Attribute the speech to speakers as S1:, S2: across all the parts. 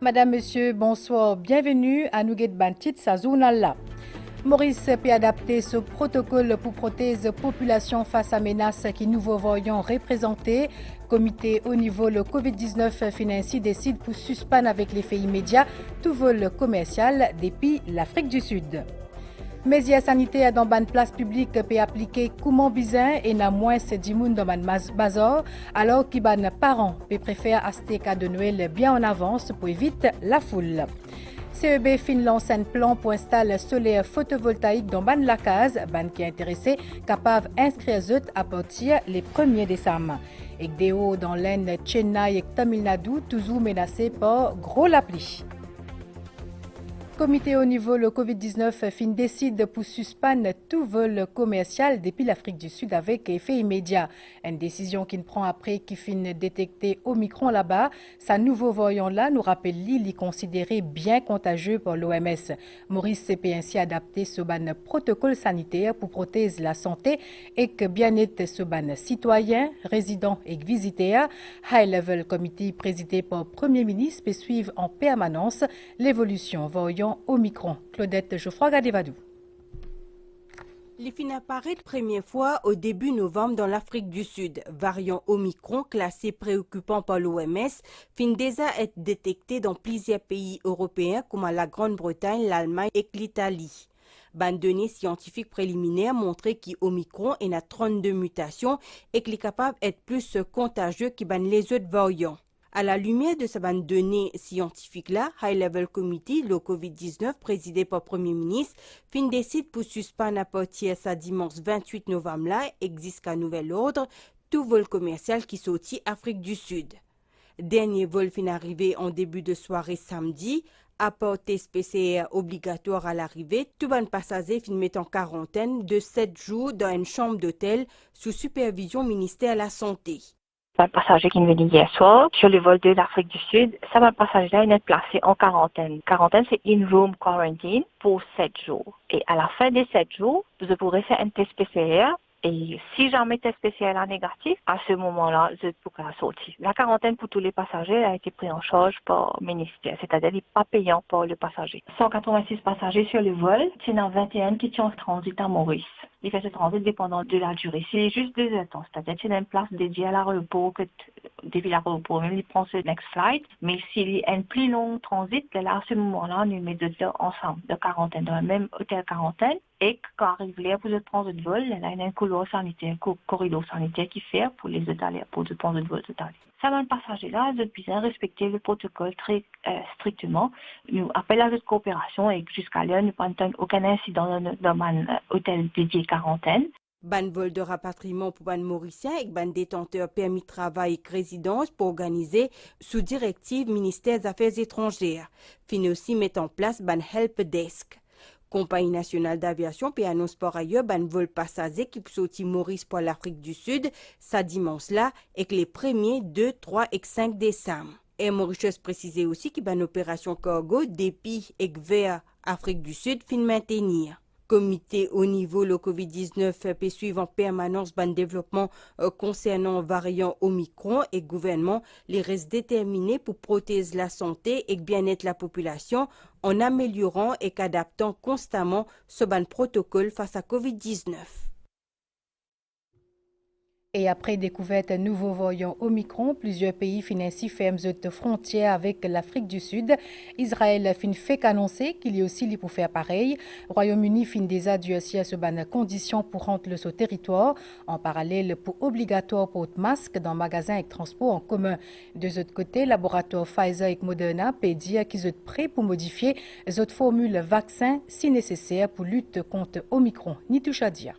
S1: Madame, Monsieur, bonsoir. Bienvenue à Nouguet Bantit, sa journal. Maurice peut adapter ce protocole pour protéger population face à menaces qui nous voyons représenter. Comité au niveau le Covid-19 financier décide pour suspendre avec l'effet immédiat tout vol commercial depuis l'Afrique du Sud. Mesures sanitaires dans une place publique peut appliquer comment bizarre et n'a moins se dimoun dans ban bazar alors que ban parents peut préférer acheter cadeau de Noël bien en avance pour éviter la foule. CEB fin lance un plan pour installer solaire photovoltaïque dans ban la case, ban qui est intéressé capable d'inscrire zut à partir les 1er décembre. Et des hauts dans l'Inde, Chennai et Tamil Nadu toujours menacés par gros la pluie. Comité au niveau le Covid-19 fin décide pour suspendre tout vol commercial depuis l'Afrique du Sud avec effet immédiat. Une décision qui ne prend après qui fin détecter Omicron là-bas. Sa nouveau variant là nous rappelle l'île est considéré bien contagieux par l'OMS. Maurice s'est ainsi adapté ce ban protocole sanitaire pour protéger la santé et que bien-être ce ban citoyens, résidents et visiteurs. High Level Committee présidé par Premier ministre peut suivre en permanence l'évolution variant Omicron. Claudette Geoffroy-Gadevadou.
S2: Les fins apparaît première fois au début novembre dans l'Afrique du Sud. Variant Omicron, classé préoccupant par l'OMS, fin déjà être détecté dans plusieurs pays européens comme la Grande-Bretagne, l'Allemagne et l'Italie. Ban données scientifiques préliminaires montraient qu'Omicron est à 32 mutations et qu'il est capable d'être plus contagieux que les autres variants. À la lumière de ces données scientifiques-là, High Level Committee, le COVID-19, présidé par le Premier ministre, fin décide pour suspendre à partir de dimanche 28 novembre-là, existe qu'un nouvel ordre, tout vol commercial qui sortit Afrique du Sud. Dernier vol fin arrivé en début de soirée samedi, à part test PCR obligatoire à l'arrivée, tout bon passager fin met en quarantaine de 7 jours dans une chambre d'hôtel sous supervision ministère de la Santé.
S3: Un passager qui est venu hier soir sur le vol de l'Afrique du Sud, ça va passager-là est placé en quarantaine. Quarantaine, c'est in-room quarantine pour 7 jours. Et à la fin des 7 jours, vous pourrez faire un test PCR. Et si jamais test PCR est négatif, à ce moment-là, vous pourrez sortir. La quarantaine pour tous les passagers a été prise en charge par le ministère, c'est-à-dire il n'est pas payant pour le passager. 186 passagers sur le vol, c'est dans 21 qui sont en transit à Maurice. Il fait ce transit dépendant de la durée. C'est juste 2 temps, c'est-à-dire qu'il y a une place dédiée à l'aéroport, que depuis l'aéroport, même il prend ce next flight. Mais s'il y a un plus long transit, là, à ce moment-là, nous mettons deux ensemble, de quarantaine, dans le même hôtel quarantaine. Et quand arrive là pour le transit de vol, là, il y a un couloir sanitaire, corridor sanitaire qui fait pour les hôteliers, pour le transit de vol total. Ça va le passager là, vous bien respecter le protocole très strictement. Nous appelons à notre coopération et jusqu'à là, nous n'avons aucun incident dans un hôtel dédié quarantaine.
S2: Ban vol de rapatriement pour ban Mauricien et ban détenteur permis de travail et résidence pour organiser sous directive ministère des Affaires étrangères. Fin aussi met en place ban help desk. Compagnie nationale d'aviation peut annoncer par ailleurs ban vol passager qui peut sortir Maurice pour l'Afrique du Sud, ça dimanche là, et que les 1er, 2, 3 et 5 décembre. Et Mauritius précisait aussi que ban opération cargo depuis et vers Afrique du Sud fin maintenir. Comité au niveau le COVID-19 peut suivre en permanence ban développement concernant variant Omicron et gouvernement les restent déterminés pour protéger la santé et le bien-être de la population en améliorant et adaptant constamment ce ban protocole face à COVID-19.
S1: Et après découverte un nouveau variant Omicron, plusieurs pays financent ferment de frontières avec l'Afrique du Sud. Israël fin fait qu'annoncer qu'il y a aussi pour faire pareil. Royaume-Uni fin déjà dû à ce ban conditions pour rentrer sur territoire. En parallèle, pour obligatoire pour masque dans magasins et transport en commun. De l'autre côté, laboratoire Pfizer et Moderna peut dire qu'ils sont prêts pour modifier les autres formules vaccins si nécessaire pour lutter contre Omicron. Ni touche à dire.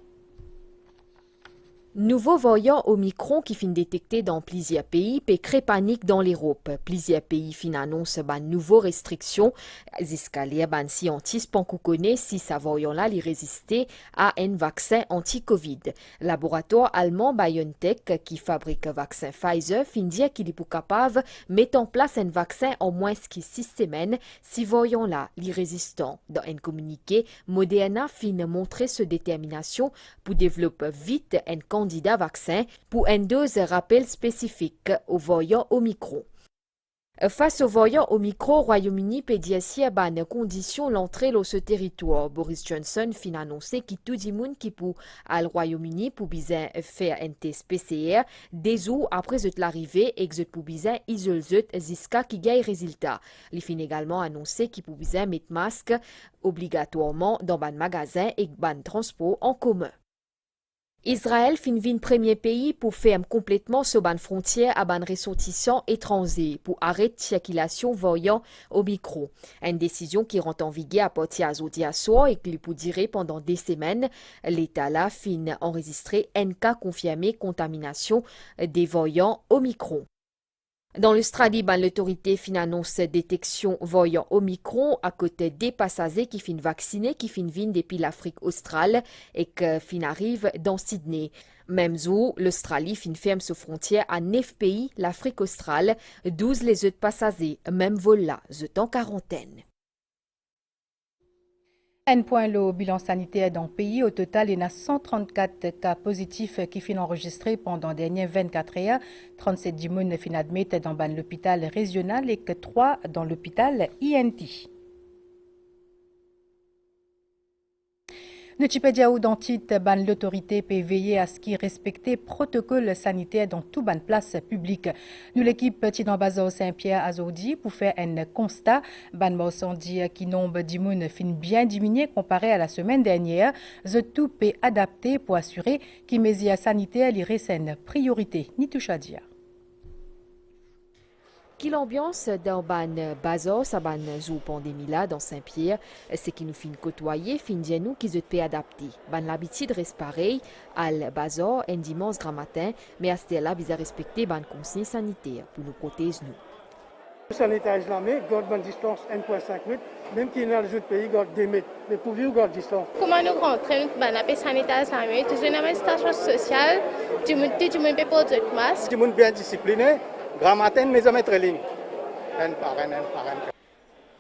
S4: Nouveau variant Omicron qui fin détecté dans plusieurs pays peut créer panique dans l'Europe. Plusieurs pays fin annoncent ban nouveau restrictions. Escaliers ban scientifiques pour connaît si sa variant là les résister à un vaccin anti-Covid. Laboratoire allemand BioNTech qui fabrique un vaccin Pfizer fin dire qu'il est pour capable mettre en place un vaccin en moins que 6 semaines si variant là les résistants. Dans un communiqué, Moderna fin montrer sa détermination pour développer vite un candidats vaccins pour une dose rappel spécifique au variant Omicron. Face au variant Omicron, Royaume-Uni pédiatie à une condition l'entrée dans ce territoire. Boris Johnson fin annoncé que tout le monde qui peut aller au Royaume-Uni pour bien faire un test PCR des jours après l'arrivée et que pour bien isoler jusqu'à qui gagne résultat. Il fin également annoncé qu'il peut bien mettre masque obligatoirement dans un magasin et un transport en commun. Israël fin vin premier pays pour faire complètement sur ban frontière à ban ressortissants étrangers pour arrêter circulation variant Omicron. Une décision qui rentre en vigueur à partir de jeudi soir et qui peut durer pendant des semaines. L'État là fin enregistré un cas confirmé contamination des variants Omicron. Dans l'Australie, l'autorité fin annonce détection variant Omicron à côté des passagers qui fin vaccinés qui fin viennent depuis l'Afrique australe et qui fin arrivent dans Sydney. Même jour, l'Australie fin ferme ses frontières à 9 pays, l'Afrique australe, 12 les autres passagers, même vol là, en quarantaine.
S1: Un point le bilan sanitaire dans le pays. Au total, il y a 134 cas positifs qui sont enregistrés pendant les dernières 24 heures. 37 personnes sont admises dans l'hôpital régional et 3 dans l'hôpital INT. Nutipédia ou dentite, l'autorité peut veiller à ce qu'il respecte le protocole sanitaire dans toute place publique. Nous, l'équipe Tidambazo Saint-Pierre Azoudi, pour faire un constat, incendie qui nombre d'immunes fin bien diminué comparé à la semaine dernière. Tout peut adapter pour assurer que les mesures sanitaires les restent une priorité. Nitouchadia.
S4: Quelle ambiance dans ban bazar sa ban zou pandémie là dans Saint-Pierre, c'est qui nous fin côtoyer fin nous qui se peut adapter. Ban l'habitude reste pareil al bazar un dimanche grand matin, mais à ce là bisa respecter ban consignes sanitaires pour nous protéger nous.
S5: Le sanitage la mais garde bonne distance 1.5 mètres, même qui dans les autres pays garde 2 mètres, mais pour vivre garde distance.
S6: Comment nous rentrons ban appel sanitage la mais toujours une station sociale, tout le monde peut porter le masque.
S5: Tout le monde bien discipliné. Grand matin, mes amis très lignes. Un par un.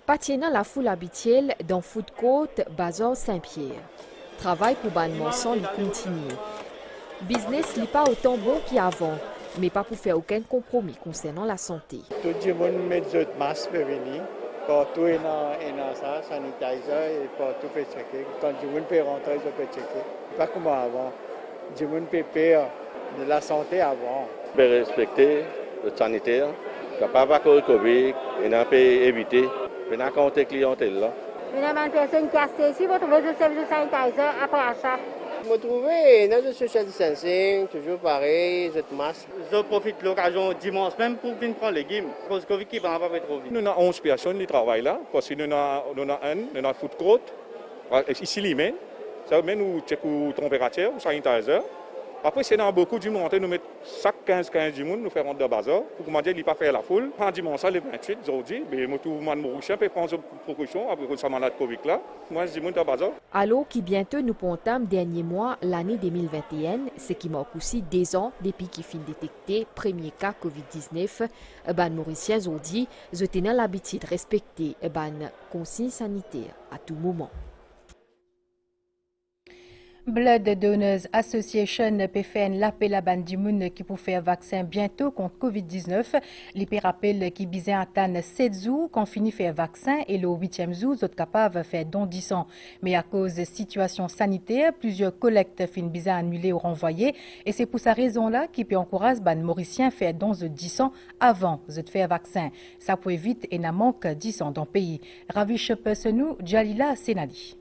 S4: Patiena la foule habituelle dans Food Court, Bazar Saint-Pierre. Travail pour ban monson il continue. Business n'est pas autant bon qu'avant, mais pas pour faire aucun compromis concernant la santé.
S7: Tout le monde met des masques pour venir. Partout il y a ça, sanitizer et partout peut checker. Quand le monde peut rentrer, il peut checker. Pas comme avant. Le monde peut perdre de la santé avant.
S8: On peut respecter le sanitaire, capable de Covid, et on peut éviter, on peut compter clientèle là.
S9: Il y a une personne qui a ici, vous trouvez le service de sanitizer après achat.
S10: Vous trouvez dans le social distancing, toujours pareil, cette masque.
S11: Je profite de l'occasion dimanche même pour venir prendre les légumes, parce que Covid qui va pas trop vite.
S12: Nous avons 11 personnes qui travaillent là, parce que nous avons food court, ici lui-même, ça met nous checkons la température, sanitizer. Après, c'est dans beaucoup du monde, nous mettons chaque 15 du monde, nous faisons de bazar, pour que il ne pas faire la foule. Quand dimanche, le 28, aujourd'hui, tout le monde Mauricien peut prendre des précautions après ce malade Covid là. Moi, je dis de bazar.
S4: Alors qui bientôt nous pontame dernier mois, l'année 2021, ce qui marque aussi 2 ans depuis qu'il fin détecté premier cas Covid-19, ban Mauricien aujourd'hui, je tenais l'habitude de respecter ban consignes sanitaires à tout moment.
S1: Blood Donors Association peut faire l'appel à Bandimoun qui peut faire vaccin bientôt contre Covid-19. L'IP rappelle qui bisait attendre 7 jours qu'on finit faire vaccin et le 8e jour, vous êtes capable de faire don 10 ans. Mais à cause de situation sanitaire, plusieurs collectes fin bisé annulées ou renvoyées. Et c'est pour cette raison-là qui peut encourager les Mauriciens à faire don de 10 ans avant de faire vaccin. Ça peut éviter et n'a manque 10 ans dans le pays. Ravish Pessenou, Jalila Senali.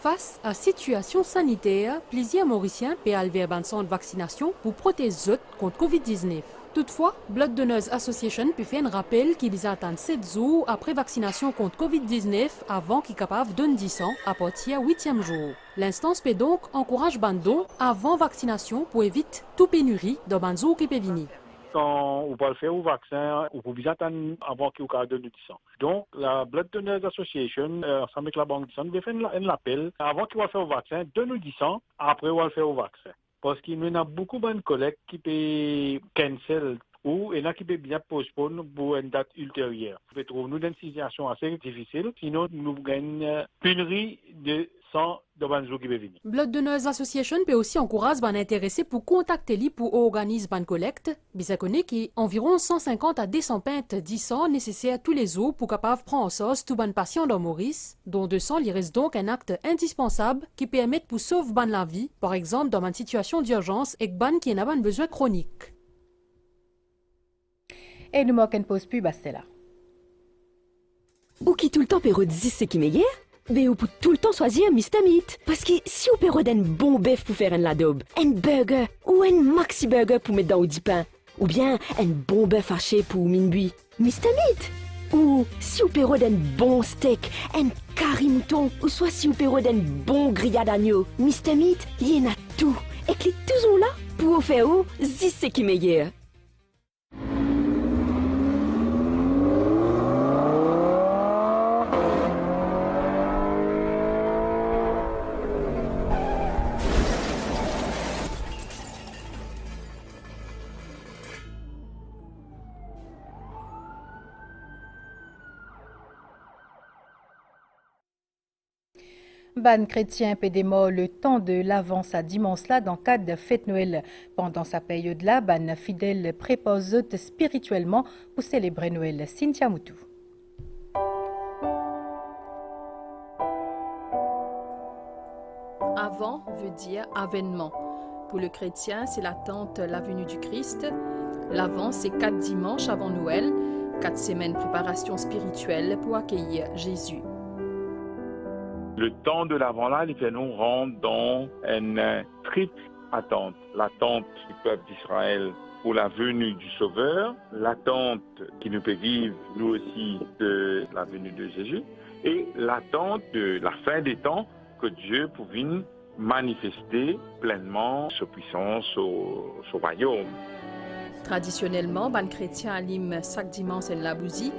S13: Face à la situation sanitaire, plusieurs Mauriciens peuvent aller vers un centre de vaccination pour protéger contre Covid-19. Toutefois, Blood Donors Association peut faire un rappel qu'ils attendent 7 jours après vaccination contre Covid-19 avant qu'ils soient capables de donner 10 ans à partir du 8e jour. L'instance peut donc encourager les dons avant vaccination pour éviter toute pénurie dans les jours qui peuvent venir.
S14: Quand on va le faire au vaccin, on peut bien attendre avant qu'il y ait de 10 ans. Donc, la Blood Donors Association, ensemble avec la Banque de Sang, fait un appel avant qu'il va faire au vaccin, de nous 10 ans, après on va le faire au vaccin. Parce qu'il y a beaucoup de collègues qui peuvent cancel ou il y en a qui peuvent bien postponer pour une date ultérieure. Nous trouvons nous dans une situation assez difficile, sinon nous gagnons une pénurie de sang dans un jour qui va venir.
S13: Blood Donors Association peut aussi encourager les intéressés pour contacter lui pour organiser une collecte. Bisa connaît qu'il environ 150 à 200 pintes 10 nécessaires tous les jours pour capable prendre en sauce tout ban patient dans Maurice, dont 200 il reste donc un acte indispensable qui permet pour sauver ban la vie, par exemple dans une situation d'urgence et ban qui n'a pas besoin chronique.
S1: Et nous manquons une pause pub à cela.
S15: Ou qui tout le temps peut redire ce qui est meilleur, mais ou pour tout le temps choisir Mr. Meat. Parce que si vous pouvez un bon bœuf pour faire un ladobe, un burger ou un maxi burger pour mettre dans au pain, ou bien un bon bœuf haché pour minuit, Mr. Meat. Ou si vous pouvez un bon steak, un curry mouton, ou soit si vous pouvez un bon grillade d'agneau, Mr. Meat, il y en a tout. Et que toujours là pour vous faire ou dire ce qui est meilleur.
S1: Ban chrétien pédémo le temps de l'avance à dimanche là dans le cadre de fête Noël. Pendant sa période là, ban fidèle prépose spirituellement pour célébrer Noël. Cynthia Moutou.
S16: Avant veut dire avènement. Pour le chrétien, c'est l'attente la venue du Christ. L'avant, c'est 4 dimanches avant Noël, 4 semaines préparation spirituelle pour accueillir Jésus.
S14: Le temps de l'avant-là, il fait nous rentrer dans une triple attente. L'attente du peuple d'Israël pour la venue du Sauveur, l'attente qui nous peut vivre, nous aussi, de la venue de Jésus, et l'attente de la fin des temps que Dieu pouvait manifester pleinement sa puissance au royaume.
S16: Traditionnellement, les chrétiens aliment chaque dimanche une labousie.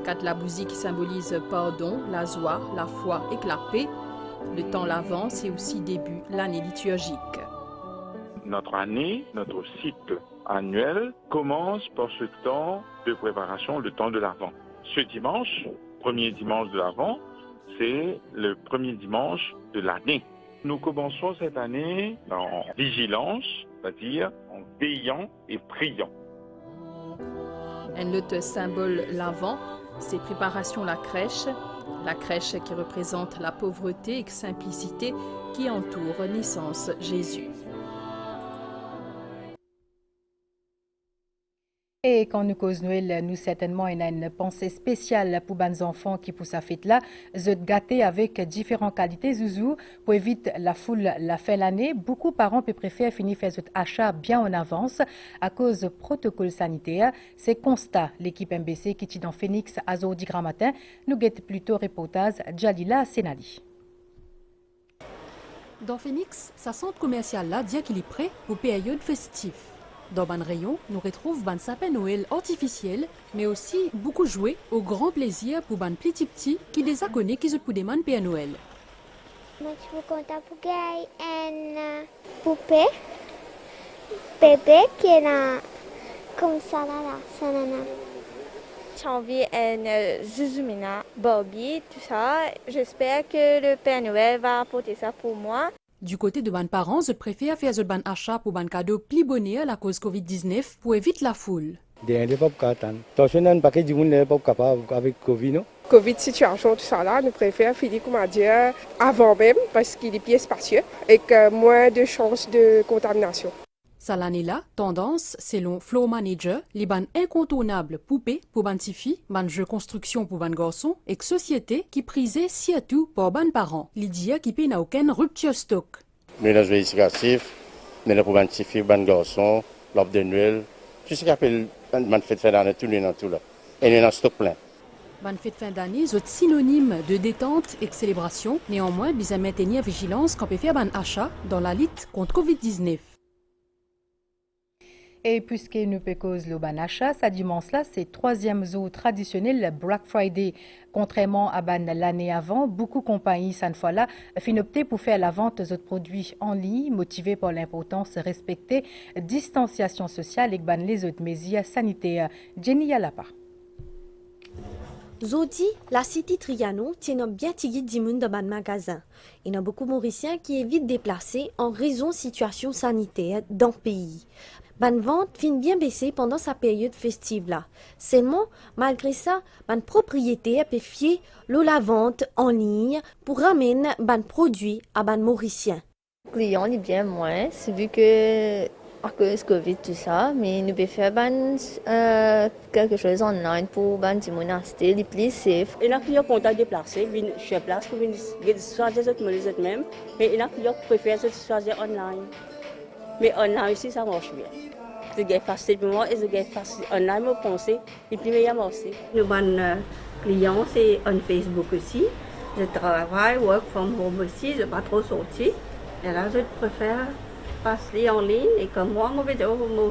S16: 4 labousies qui symbolisent pardon, la joie, la foi et la paix. Le temps l'avant, c'est aussi début l'année liturgique.
S14: Notre année, notre cycle annuel commence par ce temps de préparation, le temps de l'Avent. Ce dimanche, premier dimanche de l'Avent, c'est le premier dimanche de l'année. Nous commençons cette année en vigilance, c'est-à-dire en veillant et priant.
S16: Un autre symbole l'Avent, c'est préparation la crèche qui représente la pauvreté et simplicité qui entoure naissance Jésus.
S1: Et quand nous cause Noël, nous certainement on a une pensée spéciale pour les enfants qui pour sa fête là, se gâter avec différentes qualités zouzou pour éviter la foule la fin l'année. Beaucoup de parents préfèrent finir faire cet achat bien en avance à cause du protocole sanitaire. C'est constat l'équipe MBC qui est dans Phoenix à Zordi grand matin. Nous guette plutôt reportage Jalila Senali.
S13: Dans Phoenix, sa centre commercial là dit qu'il est prêt pour période festive. Dans ban rayon, nous retrouvons ban sapin Noël artificiel, mais aussi beaucoup jouets au grand plaisir pour ban petit qui les a connus qui se pour demander Père Noël.
S17: Moi, je suis content pour gagner une poupée, bébé qui est là, comme ça là.
S18: J'ai envie une Zuzumina, Barbie, tout ça. J'espère que le Père Noël va apporter ça pour moi.
S13: Du côté de ban parents, je préfère faire ce ban achat pour ban cadeau plus bonnet à la cause Covid-19 pour éviter la foule.
S19: Covid situation tout ça là, nous préférons finir comme dire avant même parce qu'il est plus spacieux et que moins de chances de contamination.
S13: Ça l'année là, tendance, selon Flow Manager, les ban incontournables poupées pour ban filles, ban jeux construction pour ban garçons et que société qui prisait surtout pour ban parents. L'idée qui n'a aucune rupture stock.
S20: Mélange législatif, mais pour ban filles, ban garçons, l'offre de Noël, tout ce qui appelle ban fête fin d'année, tout le monde tout là. Et il y a un stock plein.
S13: Ban fête fin d'année, c'est synonyme de détente et de célébration. Néanmoins, bisa maintenir vigilance quand on peut faire ban achat dans la lutte contre Covid-19.
S1: Et puisque nous peut cause le ban achat, ça dimanche là, c'est 3e jour traditionnel Black Friday. Contrairement à ban l'année avant, beaucoup de compagnies, cette fois-là, fin opté pour faire la vente des autres produits en ligne, motivés par l'importance de respecter distanciation sociale et ban les autres mesures sanitaires. Jenny Yalapa.
S21: Zodi, la cité Triano tient bien tigui d'imoun dans le magasin. Il y a beaucoup de Mauriciens qui évitent de déplacer en raison de situation sanitaire dans le pays. Ban vente fin bien baissé pendant sa période festive là. Seulement, malgré ça, ban propriétaire peut fier la vente en ligne pour ramener ban produit à ban Mauriciens.
S22: Les clients sont bien moins, c'est vu que à cause Covid tout ça, mais nous pouvons faire quelque chose en ligne pour acheter les plus safe.
S23: Il y a des clients qui sont déplacés, viennent sur place pour choisir eux-mêmes, mais il y a des clients qui préfèrent choisir online. Mais online aussi, ça marche bien. C'est facile pour moi et c'est facile. Online, je pense, et puis il y a aussi. Nos clients, c'est en Facebook aussi. Je travaille, work from home aussi, je ne vais pas trop sortir. Et là, je préfère passer en ligne et comme moi, je vais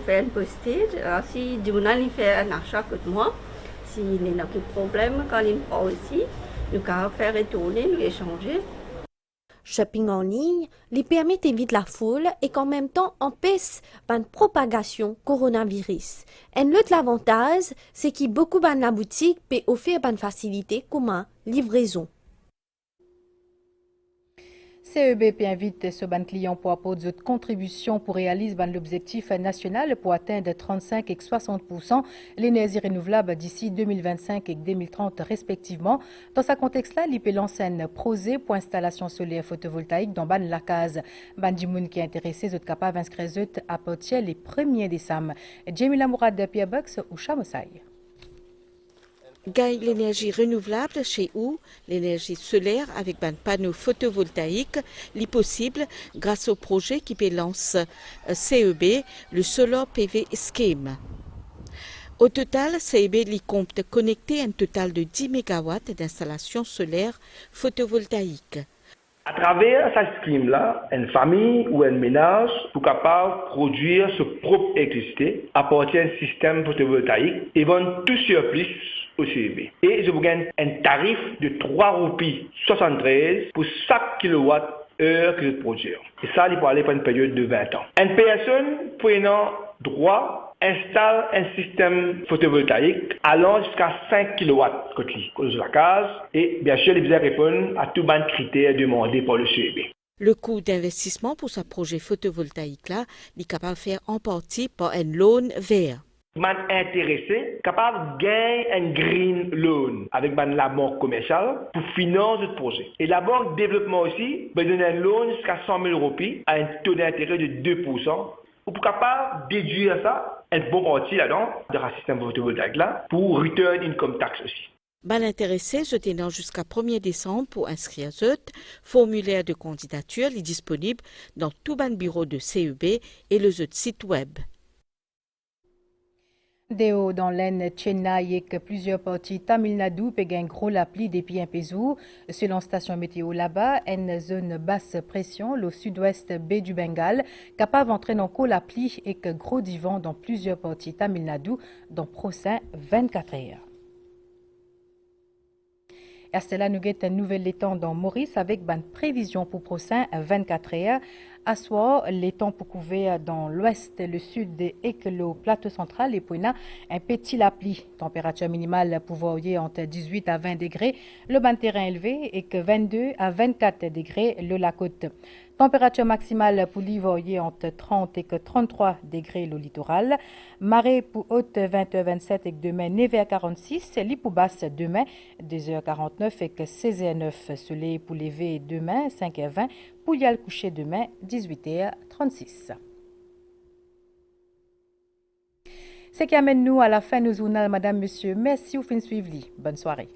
S23: faire une postage. Si du monde fait un achat que moi, s'il y a un problème, quand il prend aussi, nous pouvons faire retourner, nous échanger.
S21: Shopping en ligne les permet d'éviter la foule et qu'en même temps empêche la propagation coronavirus. Un autre avantage, c'est que beaucoup de la boutique peut offrir une facilité comme la livraison.
S1: CEB invite ce ban client pour apporter de contribution pour réaliser l'objectif national pour atteindre 35 et 60% l'énergie renouvelable d'ici 2025 et 2030 respectivement. Dans ce contexte-là, l'IP lance un projet pour installation solaire photovoltaïque dans ban la case. Ban Dimoun qui est intéressé, vous êtes capable d'inscrire à partir les 1er décembre. Jamila Mourad de Pierre Bucks ou Chamosaï.
S24: Gagne l'énergie renouvelable chez où l'énergie solaire avec un panneau photovoltaïque est possible grâce au projet qui lance CEB, le Solar PV Scheme. Au total, CEB compte connecter un total de 10 MW d'installations solaires photovoltaïques.
S25: À travers cette scheme-là, une famille ou un ménage est capable de produire sa propre électricité à partir d'un système photovoltaïque et vendre tout surplus au CEB. Et je vous gagne un tarif de 3,73 pour chaque kilowattheure que je produis. Et ça, il peut aller pour une période de 20 ans. Une personne prenant droit installe un système photovoltaïque allant jusqu'à 5 kW côté la case et bien sûr, il va répondre à tous les critères demandés par le CEB.
S24: Le coût d'investissement pour ce projet photovoltaïque-là est capable de faire en partie par un loan vert.
S25: Man intéressé, capable de gagner un green loan avec la banque commerciale pour financer le projet. Et la banque développement aussi va donner un loan jusqu'à 100 000 € à un taux d'intérêt de 2%. Ou pour capable de déduire ça, un bon parti là-dedans, de un système photovoltaïque là, pour return income tax aussi.
S24: Ban intéressé, je t'ai jusqu'à 1er décembre pour inscrire ce formulaire de candidature est disponible dans tout ban bureau de CEB et le site web.
S1: Déo dans l'Aisne, Chennai et que plusieurs parties Tamil Nadu payent un gros lapli depuis un pesou. Selon station météo là-bas, une zone basse pression, au sud-ouest baie du Bengale, capable d'entraîner encore la pluie et que gros divan dans plusieurs parties Tamil Nadu dans prochain 24 heures. Et c'est là nous avons un nouvel étang dans Maurice avec une prévision pour prochain 24 heures. À soir, les temps pour couvrir dans l'ouest, le sud et que le plateau central et puis un petit lapli. Température minimale pour varier entre 18 à 20 degrés, le bas terrain élevé et que 22 à 24 degrés le la côte. Température maximale pour l'hiver entre 30 et que 33 degrés le littoral. Marée pour haute 20h27 et que demain 9h46. Lit pour basse demain 2h49 et que 16h09. Soleil pour lever demain 5h20. Pour y aller coucher demain 18h36. Ce qui amène nous à la fin de nos journal, madame, monsieur. Merci ou fin suivre. Bonne soirée.